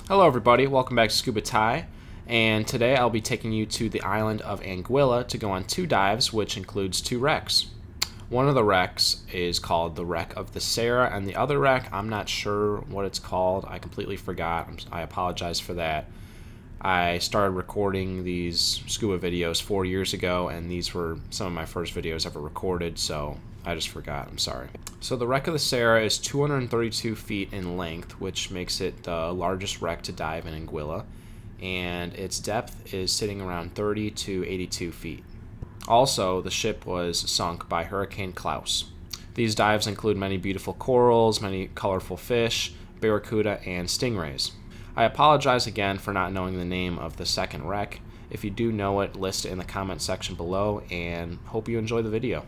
Hello everybody, welcome back to ScubaTY, and today I'll be taking you to the island of Anguilla to go on 2 dives, which includes 2 wrecks. One of the wrecks is called the Wreck of the Sarah, and the other wreck, I'm not sure what it's called. I completely forgot. I apologize for that. I started recording these scuba videos 4 years ago, and these were some of my first videos ever recorded, so I just forgot. I'm sorry. So the Wreck of the Sarah is 232 feet in length, which makes it the largest wreck to dive in Anguilla, and its depth is sitting around 30 to 82 feet. Also, the ship was sunk by Hurricane Klaus. These dives include many beautiful corals, many colorful fish, barracuda, and stingrays. I apologize again for not knowing the name of the second wreck. If you do know it, list it in the comment section below, and hope you enjoy the video.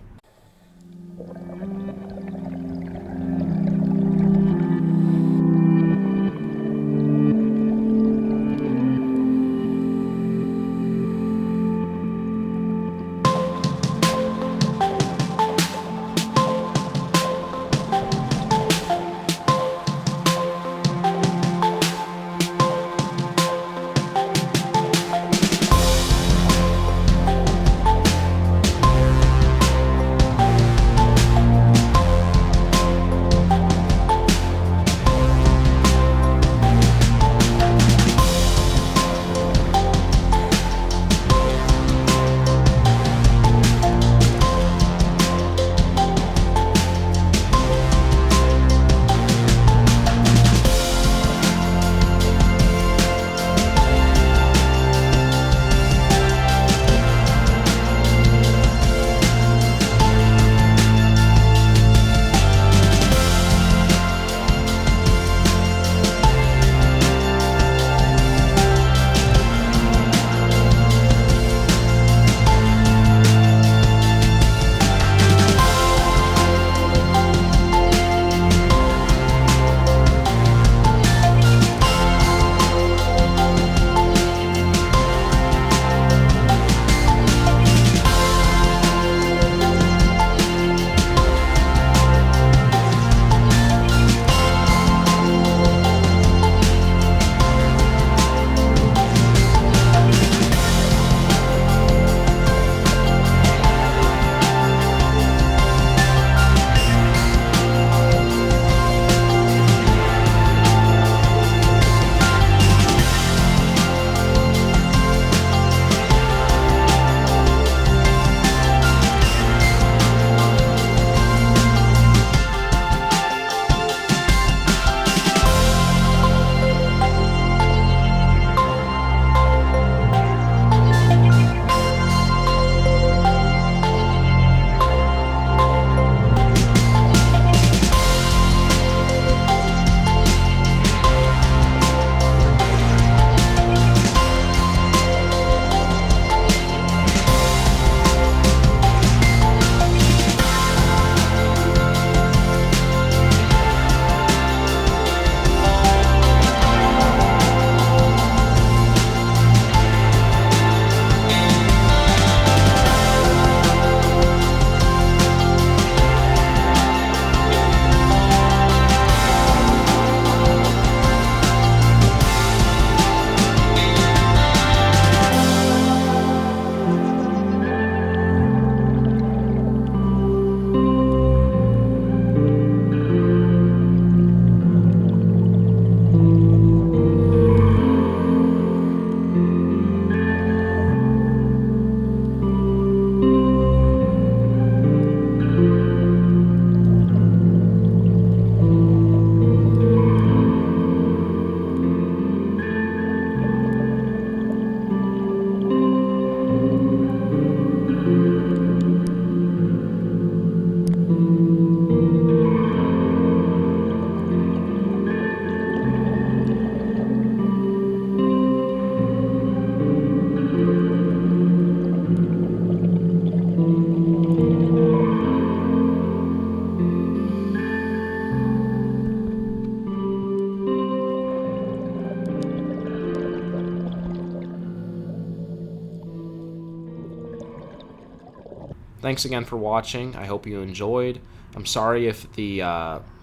Thanks again for watching. I hope you enjoyed. I'm sorry if the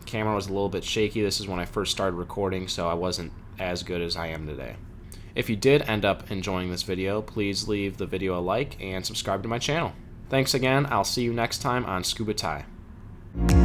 camera was a little bit shaky. This is when I first started recording, so I wasn't as good as I am today. If you did end up enjoying this video, please leave the video a like and subscribe to my channel. Thanks again. I'll see you next time on ScubaTY.